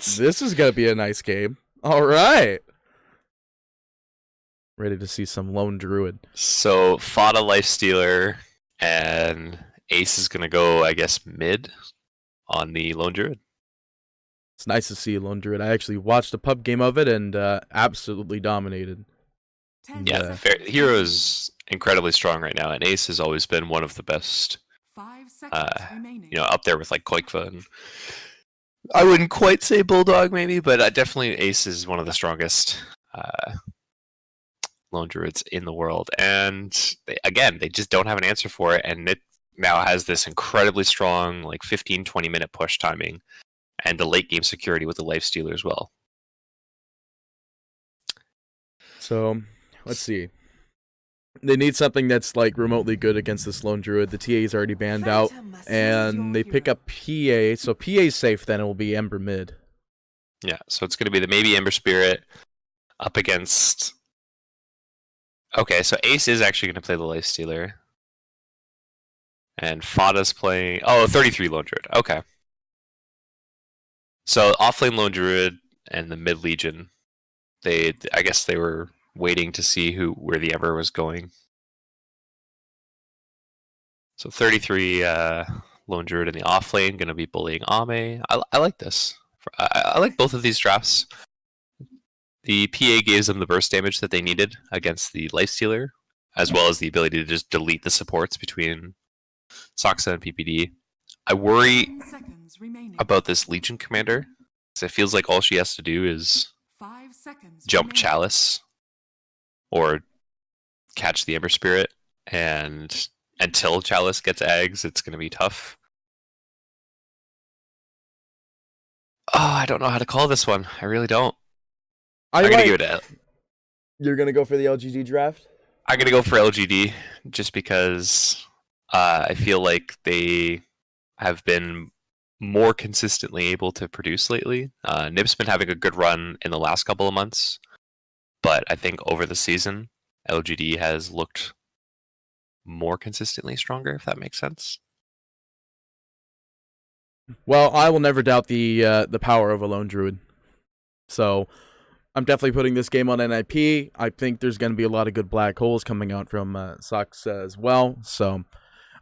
Druids. This is gonna be a nice game. All right. Ready to see some Lone Druid. So Fada Lifestealer and Ace is gonna go, I guess, mid on the Lone Druid. It's nice to see Lone Druid. I actually watched a pub game of it and absolutely dominated. Yeah, Hero is incredibly strong right now, and Ace has always been one of the best. Up there with like Koikva, and I wouldn't quite say Bulldog maybe, but definitely Ace is one of the strongest Lone Druids in the world. And they just don't have an answer for it, and it now has this incredibly strong like 15-20 minute push timing and the late game security with the Lifestealer as well. So let's see. They need something that's like remotely good against this Lone Druid. The TA is already banned out, and they pick up PA. So PA's safe, then it will be Ember mid. Yeah, so it's going to be the maybe Ember Spirit up against... Okay, so Ace is actually going to play the Lifestealer. And Fada's playing... Oh, 33 Lone Druid. Okay. So offlane Lone Druid and the mid Legion, I guess they were waiting to see where the Ember was going. So 33 Lone Druid in the offlane, going to be bullying Ame. I like this. I like both of these drafts. The PA gives them the burst damage that they needed against the Lifestealer, as well as the ability to just delete the supports between Soxa and PPD. I worry about this Legion Commander, because it feels like all she has to do is jump Chalice or catch the Ember Spirit, and until Chalice gets eggs, it's going to be tough. Oh, I don't know how to call this one. I really don't. I'm going to give it a... You're going to go for the LGD draft? I'm going to go for LGD, just because I feel like they have been more consistently able to produce lately. Nib's been having a good run in the last couple of months, but I think over the season, LGD has looked more consistently stronger, if that makes sense. Well, I will never doubt the power of a Lone Druid. So I'm definitely putting this game on NIP. I think there's going to be a lot of good black holes coming out from Sox as well. So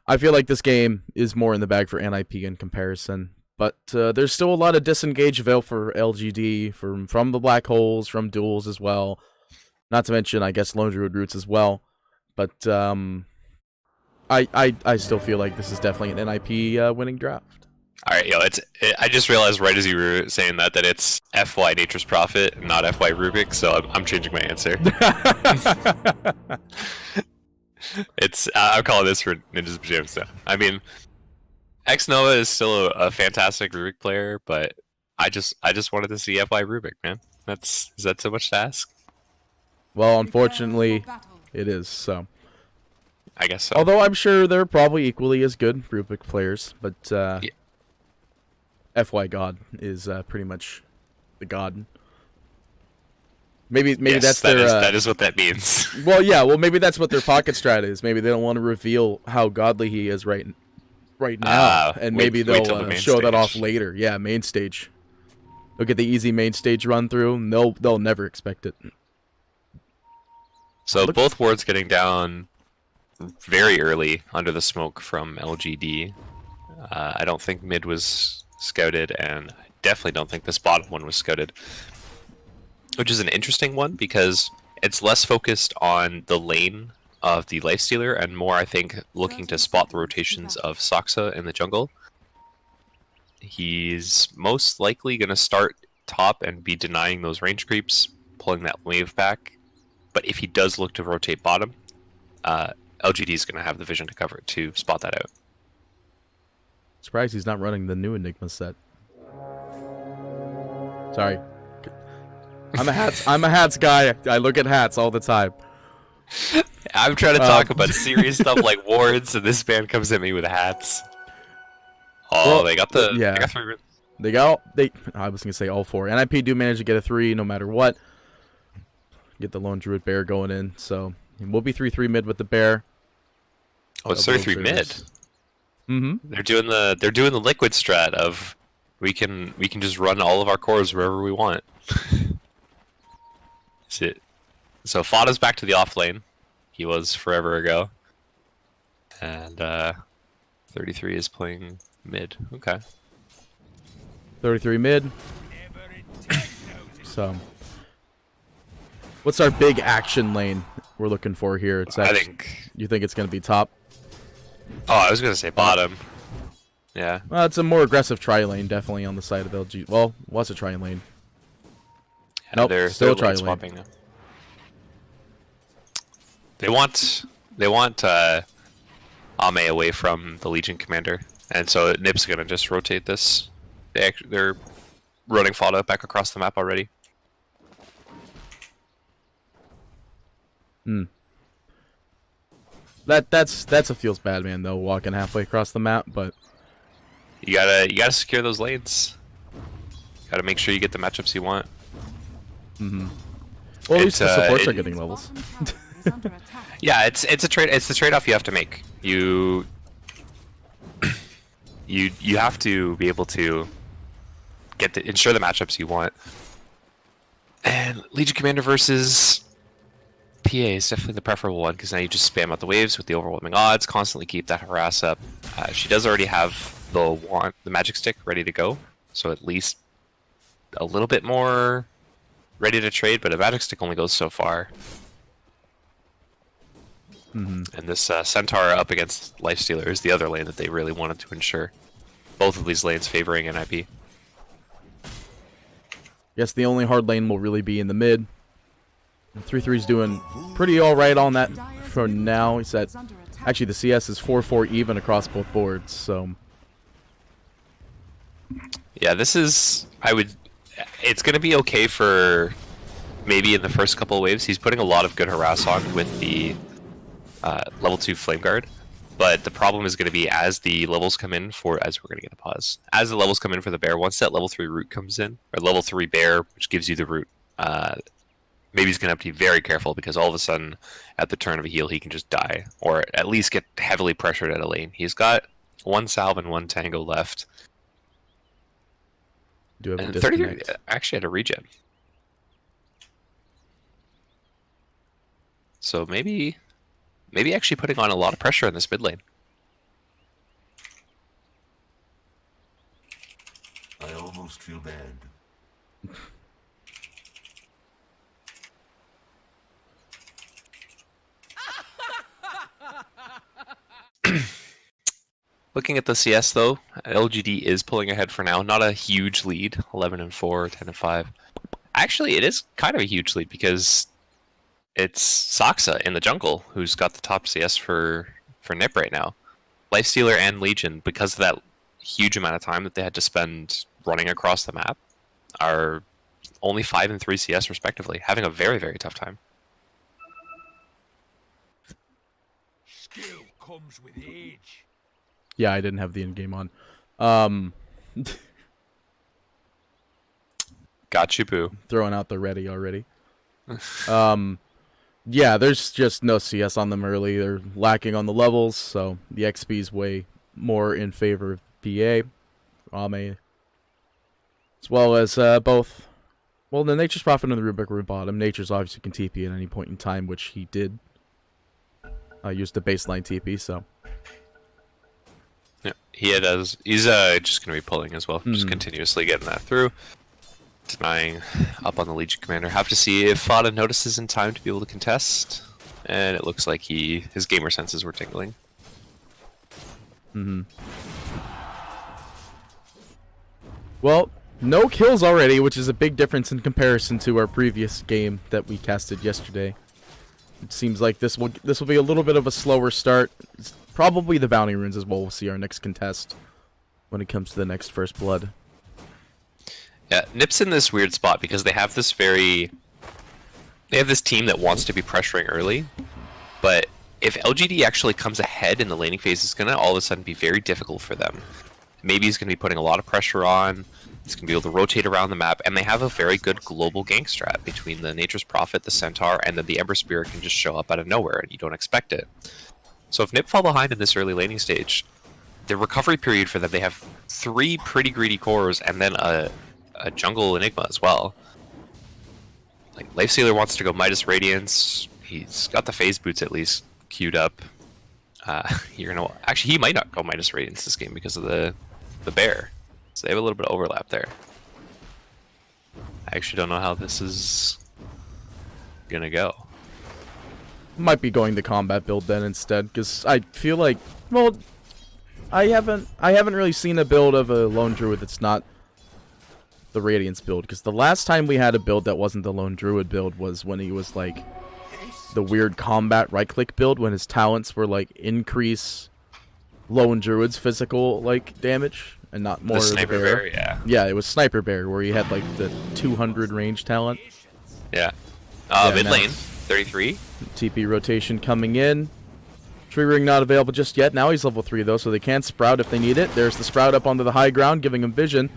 I feel like this game is more in the bag for NIP in comparison. But there's still a lot of disengage available for LGD from the black holes, from duels as well. Not to mention, I guess, Lone Druid roots as well. But I still feel like this is definitely an NIP winning draft. All right, I just realized right as you were saying that it's FY Nature's Prophet, not FY Rubik, so I'm changing my answer. I'm calling this for Ninja's Pajamas. So. I mean, X Nova is still a fantastic Rubik player, but I just wanted to see FY Rubik, man. Is that so much to ask? Well, unfortunately, it is. So I guess so. Although I'm sure they're probably equally as good Rubik players, but yeah. FY God is pretty much the god. Maybe yes, that's that is what that means. Well, yeah. Well, maybe that's what their pocket strat is. Maybe they don't want to reveal how godly he is right now, and maybe they'll show that off later. Yeah, main stage. They'll get the easy main stage run through, and they'll never expect it. So both wards getting down very early under the smoke from LGD. I don't think mid was scouted, and I definitely don't think this bottom one was scouted, which is an interesting one because it's less focused on the lane of the Lifestealer and more, I think, looking to spot the rotations of Soxa in the jungle. He's most likely going to start top and be denying those range creeps, pulling that wave back, but if he does look to rotate bottom, LGD is going to have the vision to cover it to spot that out. Surprised he's not running the new Enigma set. Sorry. I'm a hats guy. I look at hats all the time. I'm trying to talk about serious stuff like wards, and this man comes at me with hats. Oh, well, they got the... Yeah. I was going to say all four. NIP do manage to get a 3 no matter what. Get the Lone Druid Bear going in, so we'll be 3-3 mid with the Bear. Oh, it's 3-3 mid. Mm-hmm. They're doing the liquid strat of We can just run all of our cores wherever we want. So Fada's back to the off lane. He was forever ago. And 33 is playing mid. Okay. 33 mid. So, what's our big action lane we're looking for here? It's actually, I think. You think it's going to be top? Oh, I was gonna say bottom. Yeah. Well, it's a more aggressive tri lane, definitely on the side of LG. Well, what's a tri lane? Yeah, Nope, they're still lane tri swapping lane. now. They want Ame away from the Legion commander, and so Nip's gonna just rotate this. They're running Fada back across the map already. That's a feels bad, man. Though walking halfway across the map, but You gotta secure those lanes. Gotta make sure you get the matchups you want. well, at least the supports are getting levels. Yeah, it's a trade. It's the trade-off you have to make. You have to be able to ensure the matchups you want. And Legion Commander versus PA is definitely the preferable one, because now you just spam out the waves with the overwhelming odds, constantly keep that harass up. She does already have the magic stick ready to go, so at least a little bit more ready to trade, but a magic stick only goes so far. And this Centaur up against Lifestealer is the other lane that they really wanted to ensure. Both of these lanes favoring NIP. Guess the only hard lane will really be in the mid. 3-3's doing pretty alright on that for now. He said, actually the CS is 4-4 even across both boards, so. Yeah, this is, it's going to be okay for maybe in the first couple of waves. He's putting a lot of good harass on with the level 2 Flame Guard. But the problem is going to be as the levels come in as we're going to get a pause. As the levels come in for the bear, once that level 3 root comes in, or level 3 bear, which gives you the root, maybe he's going to have to be very careful, because all of a sudden, at the turn of a heal, he can just die, or at least get heavily pressured at a lane. He's got 1 salve and 1 tango left. Do have a And disconnect. 30 actually had a regen. So maybe actually putting on a lot of pressure in this mid lane. I almost feel bad. Looking at the CS though, LGD is pulling ahead for now. Not a huge lead, 11-4, 10-5. Actually, it is kind of a huge lead, because it's Saksa in the jungle who's got the top CS for NIP right now. Lifestealer and Legion, because of that huge amount of time that they had to spend running across the map, are only 5 and 3 CS respectively, having a very, very tough time. Skill comes with age. Yeah, I didn't have the in-game on. Got you, boo. Throwing out the ready already. Yeah, there's just no CS on them early. They're lacking on the levels, so the XP's way more in favor of PA, Ame, as well as both. Well, the Nature's Prophet and the Rubik were bottom. Nature's obviously can TP at any point in time, which he did. Use the baseline TP, so. Yeah, he's just going to be pulling as well, just continuously getting that through. Denying up on the Legion Commander. Have to see if Fada notices in time to be able to contest. And it looks like his gamer senses were tingling. Well, no kills already, which is a big difference in comparison to our previous game that we casted yesterday. It seems like this will be a little bit of a slower start. It's probably the bounty runes as well. We'll see our next contest when it comes to the next first blood. Yeah, Nip's in this weird spot because they have this team that wants to be pressuring early, but if LGD actually comes ahead in the laning phase, it's going to all of a sudden be very difficult for them. Maybe he's going to be putting a lot of pressure on, he's going to be able to rotate around the map, and they have a very good global gank strat between the Nature's Prophet, the Centaur, and then the Ember Spirit can just show up out of nowhere and you don't expect it. So if Nip fall behind in this early laning stage, the recovery period for them, they have 3 pretty greedy cores and then a jungle Enigma as well. Like, Lifestealer wants to go Midas Radiance. He's got the phase boots at least queued up. You're gonna actually, he might not go Midas Radiance this game because of the bear. So they have a little bit of overlap there. I actually don't know how this is gonna go. Might be going the combat build then instead, because I feel like, well, I haven't really seen a build of a Lone Druid that's not the Radiance build, because the last time we had a build that wasn't the Lone Druid build was when he was like the weird combat right-click build, when his talents were like increase Lone Druid's physical like damage and not more The of the Sniper bear. Bear, yeah. Yeah, it was Sniper Bear where he had like the 200 range talent. Yeah. Yeah, Mid no. lane, 33. TP rotation coming in. Tree Ring not available just yet. Now he's level 3 though, so they can Sprout if they need it. There's the Sprout up onto the high ground, giving him vision.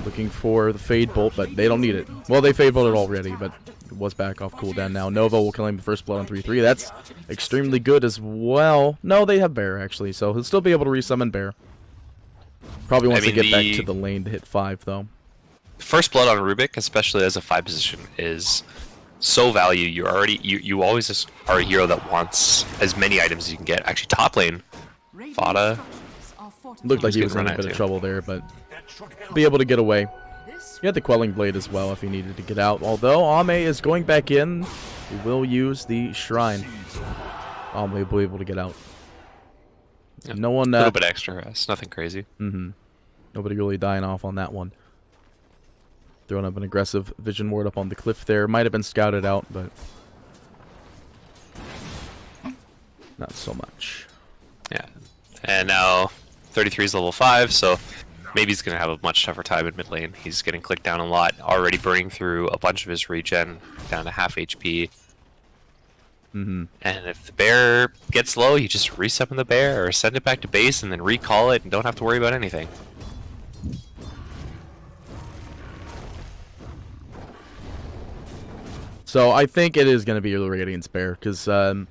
Looking for the Fade Bolt, but they don't need it. Well, they Fade Bolted already, but it was back off cooldown now. Nova will claim the first blood on 3-3. That's extremely good as well. No, they have Bear, actually, so he'll still be able to resummon Bear. Probably once they get back to the lane to hit 5, though. First blood on Rubik, especially as a 5 position, is so value. You always just are a hero that wants as many items as you can get. Actually, top lane, Fada Looked like he was in run a at bit of too. trouble there, but be able to get away. He had the Quelling Blade as well if he needed to get out. Although Ame is going back in, he will use the Shrine. Ame will be able to get out. Yeah, No one. a little bit extra rest, nothing crazy. Nobody really dying off on that one. Throwing up an aggressive Vision Ward up on the cliff there. Might have been scouted out, but not so much. Yeah, and now 33 is level 5, so maybe he's gonna have a much tougher time in mid lane. He's getting clicked down a lot, already burning through a bunch of his regen down to half HP. And if the bear gets low, you just resummon the bear or send it back to base and then recall it and don't have to worry about anything. So I think it is going to be the Radiance Bear, because, well,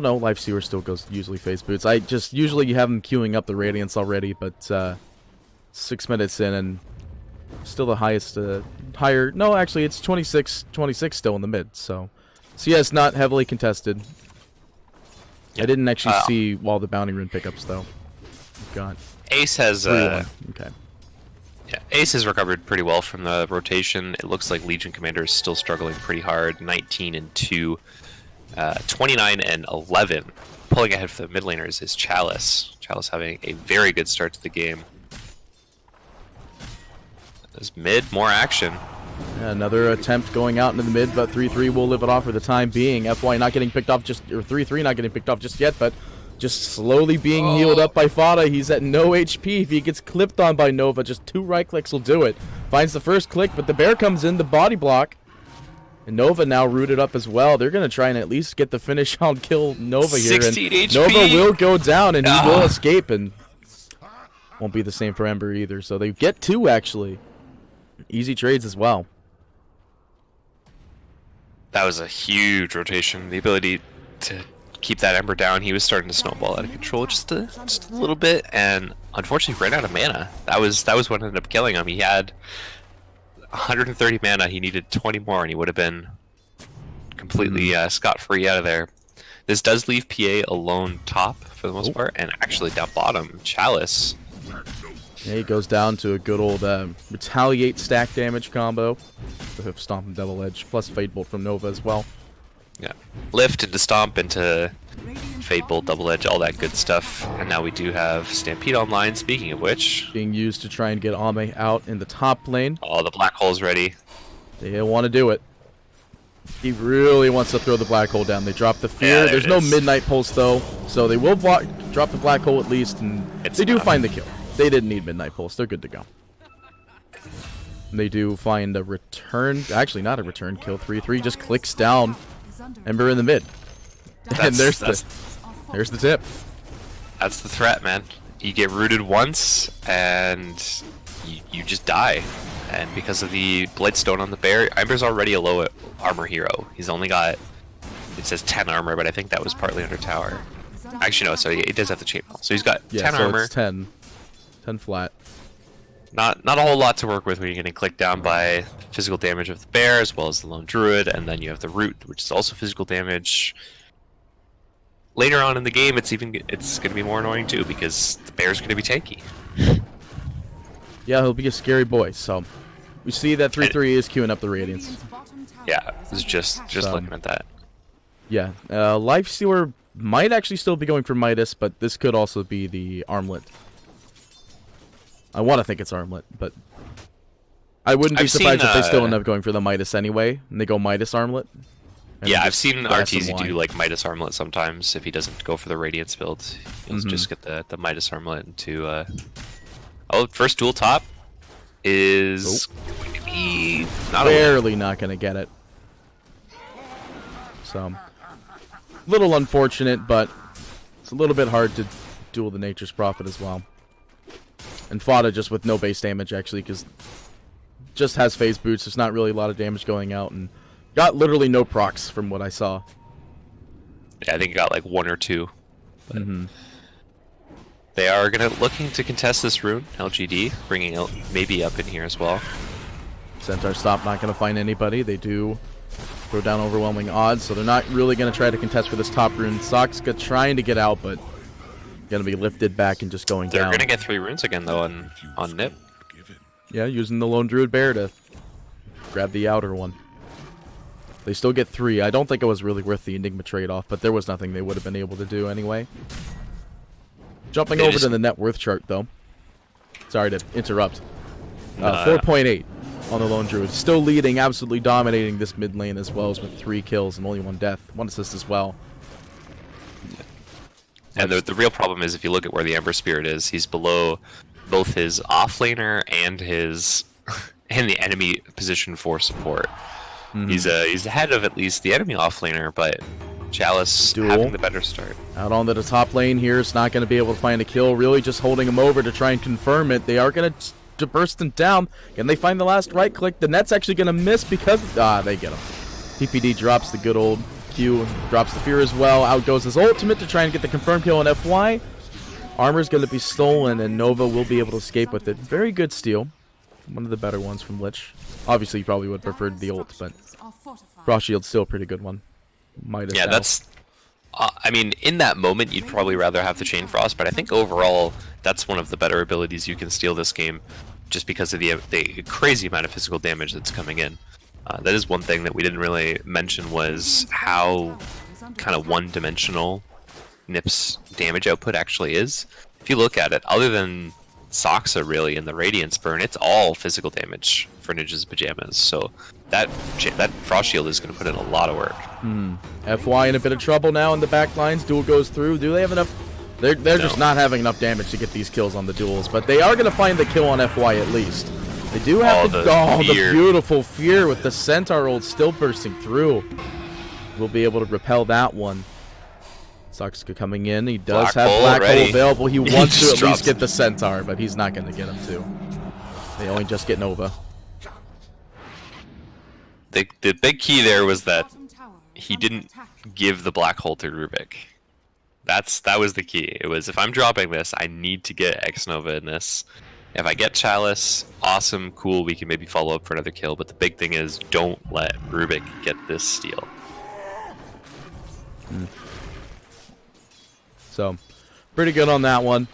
no, Life Sewer still goes usually phase boots. I just, usually you have them queuing up the Radiance already, but 6 minutes in and still the highest, higher, no, actually it's 26 still in the mid, so CS not heavily contested. I didn't actually see all the bounty rune pickups, though. God. Ace has 3-1. Okay. yeah, Ace has recovered pretty well from the rotation. It looks like Legion Commander is still struggling pretty hard. 19 and 2, 29 and 11. Pulling ahead for the mid laners is Chalice. Chalice having a very good start to the game. This mid, more action. Yeah, another attempt going out into the mid, but 3-3 will live it off for the time being. FY not getting picked off just, or 3-3 not getting picked off just yet, but just slowly being healed up by Fada. He's at no HP. If he gets clipped on by Nova, just 2 right clicks will do it. Finds the first click, but the bear comes in, the body block. And Nova now rooted up as well. They're going to try and at least get the finish on kill Nova here. 16 And HP. Nova will go down, and he will escape, and won't be the same for Ember either. So they get 2, actually. Easy trades as well. That was a huge rotation. The ability to keep that Ember down. He was starting to snowball out of control just a little bit, and unfortunately ran out of mana. That was what ended up killing him. He had 130 mana. He needed 20 more, and he would have been completely scot-free out of there. This does leave PA alone top for the most part, and actually down bottom, Chalice. Yeah, he goes down to a good old retaliate stack damage combo. The Hoof Stomp and Double Edge, plus Fade Bolt from Nova as well. Yeah, lift into stomp into Fade Bolt, Double Edge, all that good stuff. And now we do have Stampede online. Speaking of which, Being used to try and get Ame out in the top lane. oh, the black hole's ready. They want to do it. He really wants to throw the black hole down. They drop the fear. Yeah, there There's it no is. Midnight Pulse though, so they will drop the black hole at least, and It's they do enough. find the kill. They didn't need Midnight Pulse. They're good to go. They do find a return. Actually, not a return kill. 3-3 just clicks down. Ember in the mid. And there's the tip. That's the threat, man. You get rooted once, and you just die. And because of the Blightstone on the bear, Ember's already a low armor hero. He's only got, it says 10 armor, but I think that was partly under tower. Actually, no, so he does have the chainmail. So he's got Yeah, 10 so armor. it's 10 flat. Not a whole lot to work with when you're getting clicked down by physical damage of the bear as well as the lone druid, and then you have the root, which is also physical damage. Later on in the game, it's going to be more annoying too because the bear's going to be tanky. Yeah, he'll be a scary boy. So we see that 3/3 is queuing up the Radiance. Yeah, I was just looking at that. Yeah, Lifestealer might actually still be going for Midas, but this could also be the Armlet. I want to think it's Armlet, but I wouldn't be surprised if they still end up going for the Midas anyway, and they go Midas Armlet. Yeah, I've seen RTZ do like Midas Armlet sometimes. If he doesn't go for the Radiance build, he'll just get the Midas Armlet into. Oh, first dual top is going to be barely not going to get it. So, little unfortunate, but it's a little bit hard to duel the Nature's Prophet as well. And Fada just with no base damage, actually, because just has phase boots. There's not really a lot of damage going out, and got literally no procs from what I saw. Yeah, I think he got like 1 or 2. They are looking to contest this rune, LGD, bringing it maybe up in here as well. Centaur Stop not going to find anybody. They do throw down overwhelming odds, so they're not really going to try to contest for this top rune. Soxka trying to get out, but going to be lifted back and just going down. They're going to get 3 runes again, though, on Nip. Yeah, using the Lone Druid Bear to grab the outer one. They still get 3. I don't think it was really worth the Enigma trade-off, but there was nothing they would have been able to do anyway. Jumping over to the net worth chart, though. Sorry to interrupt. 4.8 on the Lone Druid. Still leading, absolutely dominating this mid lane as well as with 3 kills and only 1 death. 1 assist as well. And the real problem is if you look at where the Ember Spirit is, he's below both his offlaner and his and the enemy position for support. He's ahead of at least the enemy offlaner, but Chalice having the better start. Out onto the top lane here. It's not going to be able to find a kill. Really just holding him over to try and confirm it. They are going to burst him down. Can they find the last right click? The net's actually going to miss because... they get him. PPD drops the good old Q. Drops the fear as well. Out goes his ultimate to try and get the confirmed kill on FY. Armor's going to be stolen, and Nova will be able to escape with it. Very good steal. One of the better ones from Lich. Obviously, you probably would have preferred the ult, but Frost Shield's still a pretty good one. Yeah, that's... I mean, in that moment, you'd probably rather have the Chain Frost, but I think overall, that's one of the better abilities you can steal this game, just because of the crazy amount of physical damage that's coming in. That is one thing that we didn't really mention, was how kind of one-dimensional Nip's damage output actually is. If you look at it, other than Soxa really in the Radiance burn, it's all physical damage for Ninja's Pajamas, so that Frost Shield is going to put in a lot of work. FY in a bit of trouble now in the back lines. Duel goes through. Do they have enough? They're just not having enough damage to get these kills on the duels, but they are going to find the kill on FY at least. They do have the beautiful fear with the Centaur ult still bursting through. We'll be able to repel that one. Soxka coming in. He does have Black Hole available. He wants to at least get the Centaur, but he's not going to get him too. They only just get Nova. The big key there was that he didn't give the Black Hole to Rubik. That was the key. It was, if I'm dropping this, I need to get X Nova in this. If I get Chalice, awesome, cool, we can maybe follow up for another kill, but the big thing is don't let Rubik get this steal. So, pretty good on that one.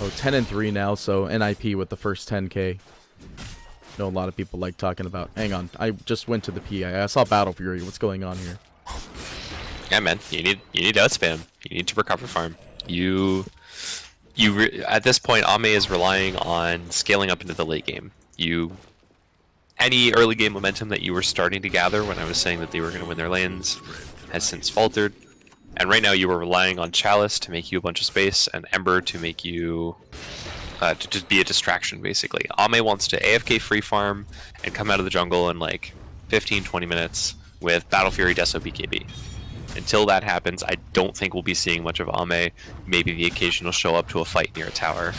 Oh, 10-3 now, so NIP with the first 10k. I know a lot of people like talking about... Hang on, I just went to the PI. I saw Battle Fury. What's going on here? Yeah, man, you need to outspam. You need to recover farm. At this point, Ame is relying on scaling up into the late game. Any early game momentum that you were starting to gather when I was saying that they were going to win their lanes has since faltered. And right now you are relying on Chalice to make you a bunch of space, and Ember to make you... to just be a distraction, basically. Ame wants to AFK free farm and come out of the jungle in like 15-20 minutes with Battle Fury Deso BKB. Until that happens, I don't think we'll be seeing much of Ame. Maybe the occasional show up to a fight near a tower,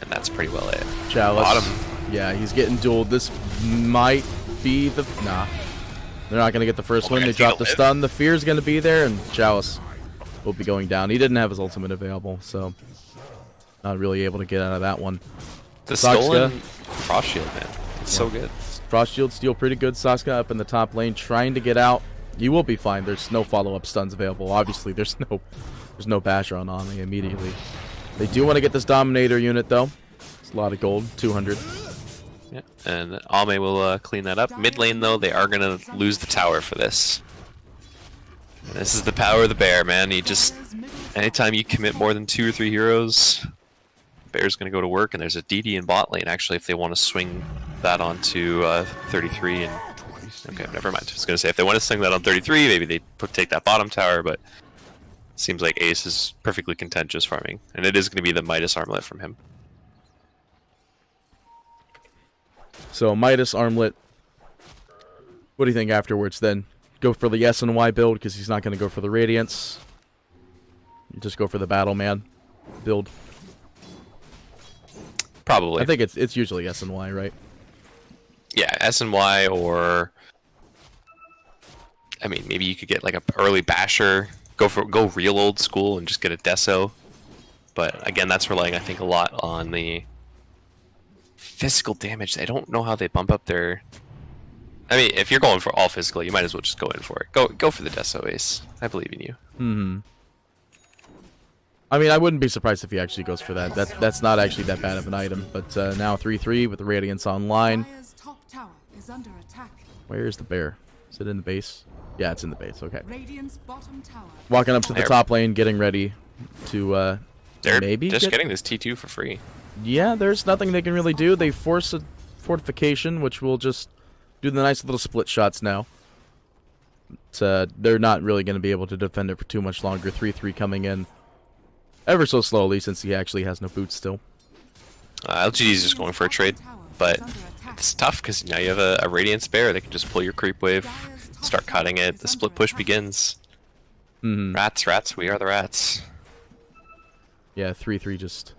and that's pretty well it. Chalice. Bottom. Yeah, he's getting dueled. This might be the... Nah. They're not going to get the first one. They drop the stun. The fear's going to be there, and Chalice will be going down. He didn't have his ultimate available, so not really able to get out of that one. The Sakska. stolen Frost Shield, man. It's so good. Frost Shield steal pretty good. Sakska up in the top lane trying to get out. You will be fine. There's no follow-up stuns available. Obviously, there's no basher on Ami immediately. They do want to get this Dominator unit, though. It's a lot of gold, 200. Yeah, and Ame will clean that up. Mid lane, though, they are going to lose the tower for this. And this is the power of the bear, man. You just... Anytime you commit more than 2 or 3 heroes, bear's going to go to work, and there's a DD in bot lane, actually, if they want to swing that onto 33 and... Okay, never mind. I was going to say, if they want to swing that on 33, maybe they take that bottom tower, but... Seems like Ace is perfectly content just farming. And it is going to be the Midas Armlet from him. So, Midas Armlet. What do you think afterwards, then? Go for the S and Y build, because he's not going to go for the Radiance. You just go for the Battle Man build. Probably. I think it's usually S and Y, right? Yeah, S and Y, or... I mean, maybe you could get like a early Basher... Go real old school and just get a Deso, but again, that's relying, I think, a lot on the physical damage. I don't know how they bump up their. I mean, if you're going for all physical, you might as well just go in for it. Go for the Deso, Ace. I believe in you. Hmm. I mean, I wouldn't be surprised if he actually goes for that. That's not actually that bad of an item. But now 3-3 with the Radiance online. Where is the bear? Is it in the base? Yeah, it's in the base. Okay. Walking up to the top lane, getting ready to They're maybe just getting this T2 for free. Yeah, there's nothing they can really do. They force a fortification, which will just do the nice little split shots now. They're not really going to be able to defend it for too much longer. 3-3 coming in ever so slowly since he actually has no boots still. LGD is just going for a trade, but it's tough because now you have a Radiance Bear. They can just pull your creep wave. Start cutting it. The split push begins. Rats, we are the rats. Yeah, 3-3 just...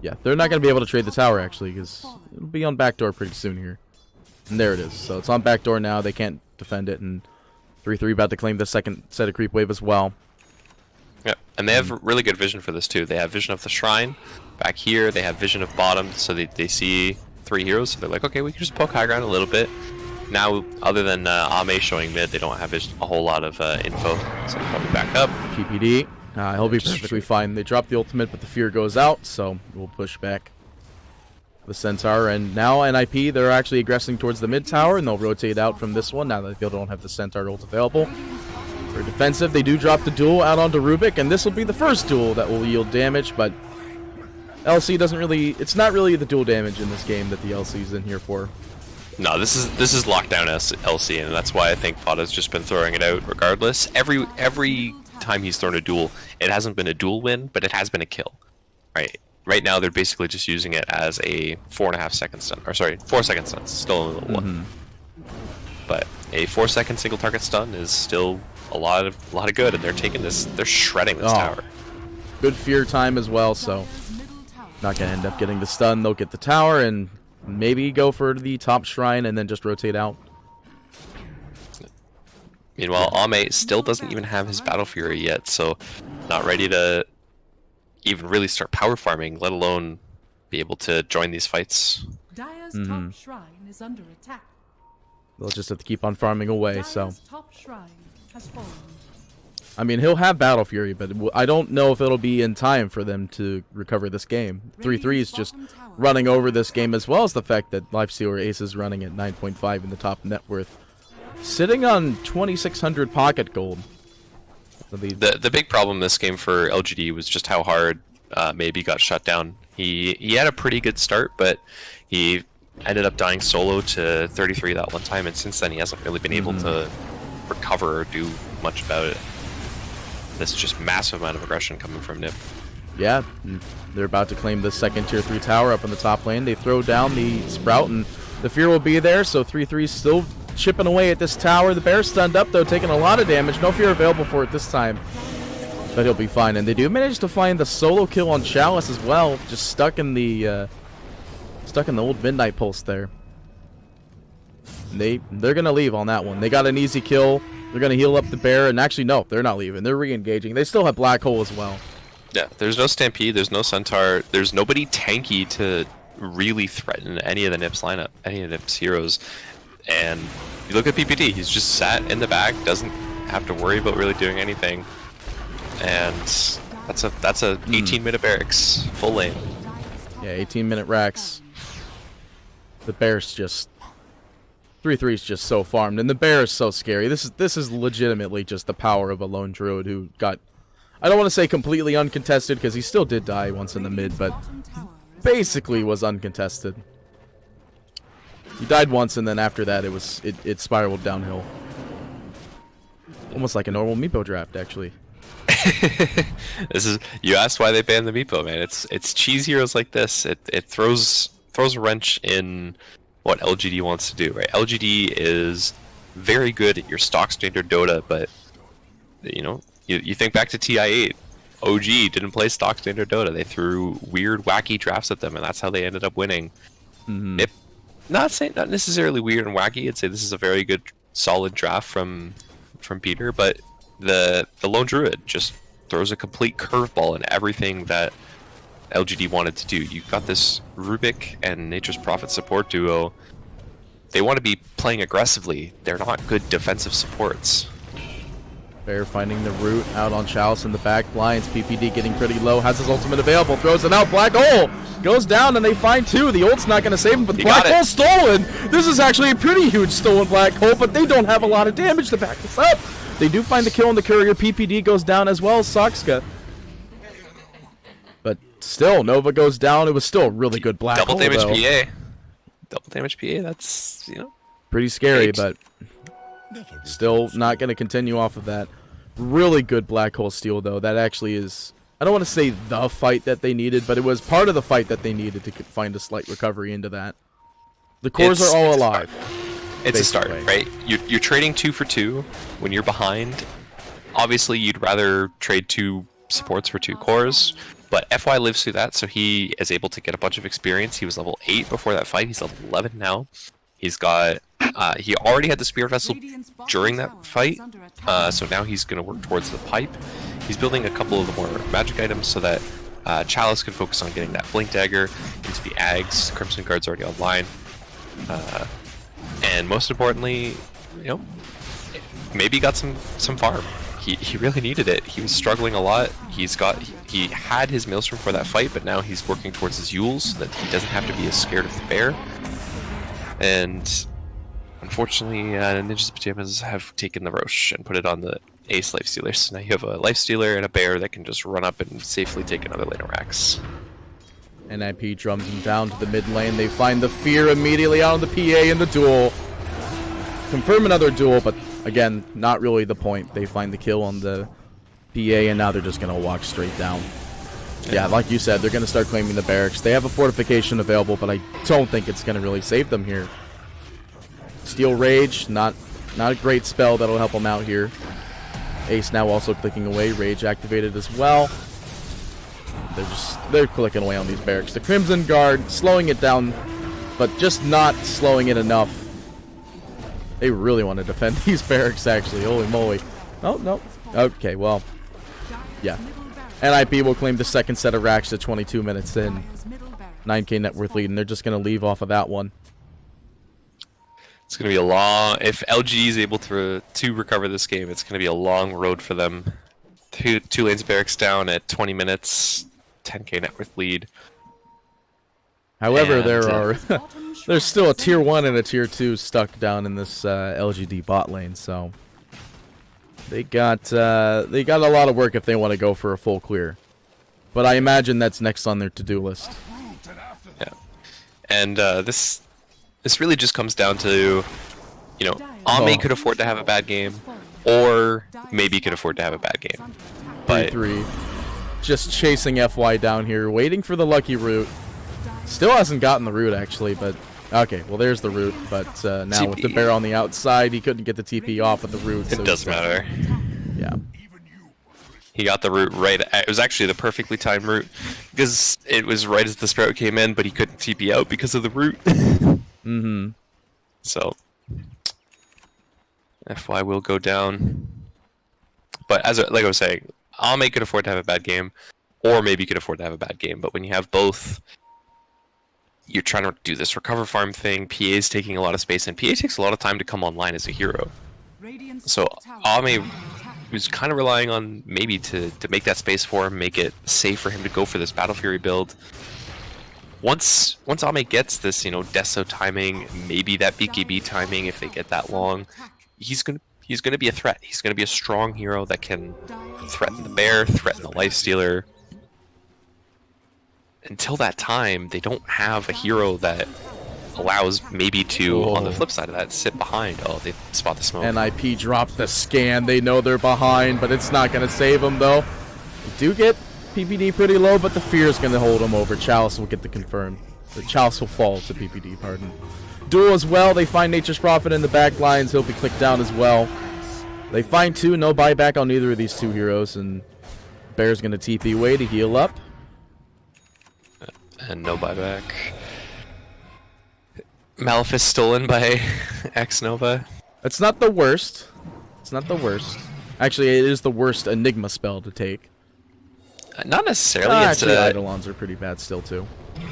Yeah, they're not going to be able to trade the tower, actually, because it'll be on backdoor pretty soon here. And there it is. So it's on backdoor now. They can't defend it, and 3-3 about to claim the second set of creep wave as well. Yep, and they have really good vision for this, too. They have vision of the shrine. Back here, they have vision of bottom, so they see 3 heroes. So they're like, okay, we can just poke high ground a little bit. Now, other than Ame showing mid, they don't have a whole lot of info, so they'll probably back up. PPD, he'll be perfectly fine. They drop the ultimate, but the fear goes out, so we'll push back the Centaur. And now NIP, they're actually aggressing towards the mid tower, and they'll rotate out from this one now that they don't have the Centaur ult available. For defensive, they do drop the duel out onto Rubik, and this will be the first duel that will yield damage, but LC doesn't really... It's not really the duel damage in this game that the LC is in here for. No, this is lockdown LC, and that's why I think Fada's just been throwing it out regardless. Every time he's thrown a duel, it hasn't been a duel win, but it has been a kill. Right now, they're basically just using it as a 4.5 second stun, or sorry, 4 second stun. Still only level 1, but a 4 second single target stun is still a lot of good, and they're taking this, they're shredding this tower. Good fear time as well, so not gonna end up getting the stun. They'll get the tower and maybe go for the top shrine and then just rotate out. Meanwhile, Ame still doesn't even have his Battle Fury yet, so not ready to even really start power farming, let alone be able to join these fights. Dire's top shrine is under attack. They'll just have to keep on farming away, so... Top shrine has fallen. I mean, he'll have Battle Fury, but I don't know if it'll be in time for them to recover this game. 3-3 is just running over this game, as well as the fact that Lifestealer Ace is running at 9.5 in the top net worth. Sitting on 2,600 pocket gold. The big problem this game for LGD was just how hard maybe got shut down. He had a pretty good start, but he ended up dying solo to 33 that one time, and since then he hasn't really been able to recover or do much about it. This just massive amount of aggression coming from Nip. Yeah, they're about to claim the second tier 3 tower up in the top lane. They throw down the Sprout, and the fear will be there, so 3-3 still chipping away at this tower. The bear's stunned up, though, taking a lot of damage. No fear available for it this time, but he'll be fine. And they do manage to find the solo kill on Chalice as well, just stuck in the old Midnight Pulse there. They're gonna leave on that one. They got an easy kill. They're going to heal up the bear, and actually, no, they're not leaving. They're re-engaging. They still have Black Hole as well. Yeah, there's no Stampede, there's no Centaur, there's nobody tanky to really threaten any of the Nips lineup, any of the Nips heroes. And you look at PPD, he's just sat in the back, doesn't have to worry about really doing anything. And that's a 18-minute barracks, full lane. Yeah, 18-minute racks. The bear's just 3-3 is just so farmed, and the bear is so scary. This is legitimately just the power of a lone druid who got, I don't want to say completely uncontested because he still did die once in the mid, but basically was uncontested. He died once, and then after that it spiraled downhill. Almost like a normal Meepo draft, actually. You asked why they banned the Meepo, man. It's cheese heroes like this. It throws a wrench in what LGD wants to do, right? LGD is very good at your stock standard Dota, but you think back to TI8, OG didn't play stock standard Dota. They threw weird, wacky drafts at them, and that's how they ended up winning. Not necessarily weird and wacky. I'd say this is a very good, solid draft from Peter, but the Lone Druid just throws a complete curveball in everything that LGD wanted to do. You've got this Rubik and Nature's Prophet support duo. They want to be playing aggressively. They're not good defensive supports. Bear finding the root out on Chalice in the back. Blinds, PPD getting pretty low. Has his ultimate available. Throws it out. Black Hole goes down, and they find two. The ult's not going to save him, but the Black Hole stolen. This is actually a pretty huge stolen Black Hole, but they don't have a lot of damage to back this up. They do find the kill on the courier. PPD goes down as well as Soxka. But still, Nova goes down. It was still a really good Black Hole, Double damage though. PA. Double damage PA, that's, pretty scary, but still not going to continue off of that. Really good Black Hole steal, though. That actually is, I don't want to say the fight that they needed, but it was part of the fight that they needed to find a slight recovery into that. The cores are all alive. It's a start, right? You're trading 2 for 2 when you're behind. Obviously, you'd rather trade 2 supports for 2 cores, but FY lives through that, so he is able to get a bunch of experience. He was level 8 before that fight. He's level 11 now. He's got, he already had the Spirit Vessel during that fight, so now he's going to work towards the pipe. He's building a couple of the more magic items so that Chalice can focus on getting that Blink Dagger into the Ags. Crimson Guard's already online. And most importantly, maybe got some farm. He really needed it. He was struggling a lot. He had his Maelstrom for that fight, but now he's working towards his Yules so that he doesn't have to be as scared of the bear. And unfortunately, Ninja's Pajamas have taken the Roche and put it on the Ace Lifestealer. So now you have a Lifestealer and a bear that can just run up and safely take another lane of Rax. NIP drums him down to the mid lane. They find the Fear immediately out on the PA in the duel. Confirm another duel, but again, not really the point. They find the kill on the PA, and now they're just going to walk straight down. Yeah, like you said, they're going to start claiming the barracks. They have a fortification available, but I don't think it's going to really save them here. Steel Rage, not a great spell that'll help them out here. Ace now also clicking away. Rage activated as well. They're clicking away on these barracks. The Crimson Guard slowing it down, but just not slowing it enough. They really want to defend these barracks, actually. Holy moly. Oh, no. Okay, well. Yeah. NIP will claim the second set of racks at 22 minutes in. 9k net worth lead, and they're just going to leave off of that one. It's going to be a long... If LG is able to recover this game, it's going to be a long road for them. Two lanes of barracks down at 20 minutes. 10k net worth lead. However, there's still a tier 1 and a tier 2 stuck down in this LGD bot lane, so they got a lot of work if they want to go for a full clear. But I imagine that's next on their to-do list. Yeah, and this really just comes down to, Ame could afford to have a bad game, or maybe could afford to have a bad game. But 3-3. Just chasing FY down here, waiting for the lucky root. Still hasn't gotten the root, actually, but... Okay, well, there's the root, but now TP. with the bear on the outside, he couldn't get the TP off with the root. It doesn't matter. Yeah. He got the root right. It was actually the perfectly timed root, because it was right as the sprout came in, but he couldn't TP out because of the root. Mm-hmm. So... FY will go down. But like I was saying, Ame could afford to have a bad game, or maybe could afford to have a bad game. But when you have both, you're trying to do this recover farm thing. PA is taking a lot of space, and PA takes a lot of time to come online as a hero. So Ame was kind of relying on maybe to make that space for him, make it safe for him to go for this Battle Fury build. Once Ame gets this, Deso timing, maybe that BKB timing, if they get that long, he's gonna be a threat. He's gonna be a strong hero that can threaten the bear, threaten the lifestealer. Until that time, they don't have a hero that allows maybe to, on the flip side of that, sit behind. Oh, they spot the smoke. NIP dropped the scan. They know they're behind, but it's not going to save them, though. They do get PPD pretty low, but the fear is going to hold them over. Chalice will get the confirmed. The Chalice will fall to PPD, pardon. Duel as well. They find Nature's Prophet in the back lines. He'll be clicked down as well. They find two. No buyback on either of these two heroes, and Bear's going to TP away to heal up. And no buyback. Malefice stolen by X Nova. It's not the worst. It's not the worst. Actually, it is the worst Enigma spell to take. Not necessarily. Actually, Eidolons are pretty bad still, too.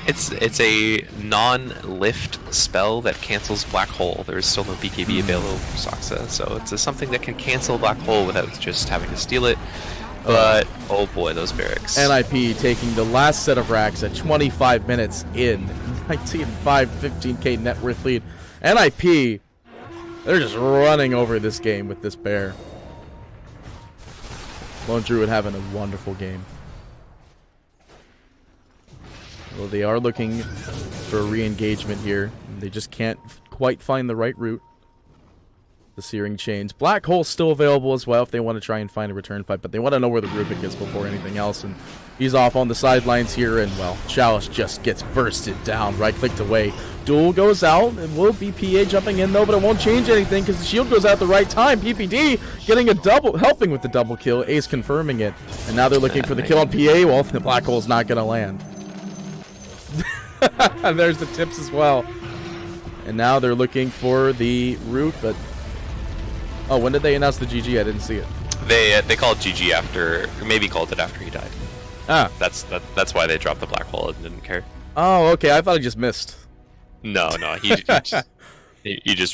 It's a non-lift spell that cancels Black Hole. There is still no BKB available for Soxa, so it's something that can cancel Black Hole without just having to steal it. But, oh boy, those barracks. NIP taking the last set of racks at 25 minutes in. 19-5, 15k net worth lead. NIP, they're just running over this game with this bear. Lone Druid having a wonderful game. Well, they are looking for a re-engagement here. They just can't quite find the right route. The Searing Chains. Black Hole's still available as well if they want to try and find a return fight, but they want to know where the Rubik is before anything else, and he's off on the sidelines here, and, well, Chalice just gets bursted down, right-clicked away. Duel goes out, it will be PA jumping in, though, but it won't change anything because the shield goes out at the right time. PPD getting a double, helping with the double kill, Ace confirming it, and now they're looking for the kill on PA. Well, the Black Hole's not going to land. And there's the tips as well. And now they're looking for the route, but... Oh, when did they announce the GG? I didn't see it. They called GG after, or maybe called it after he died. Ah. That's why they dropped the Black Hole and didn't care. Oh, okay. I thought I just missed. No, he just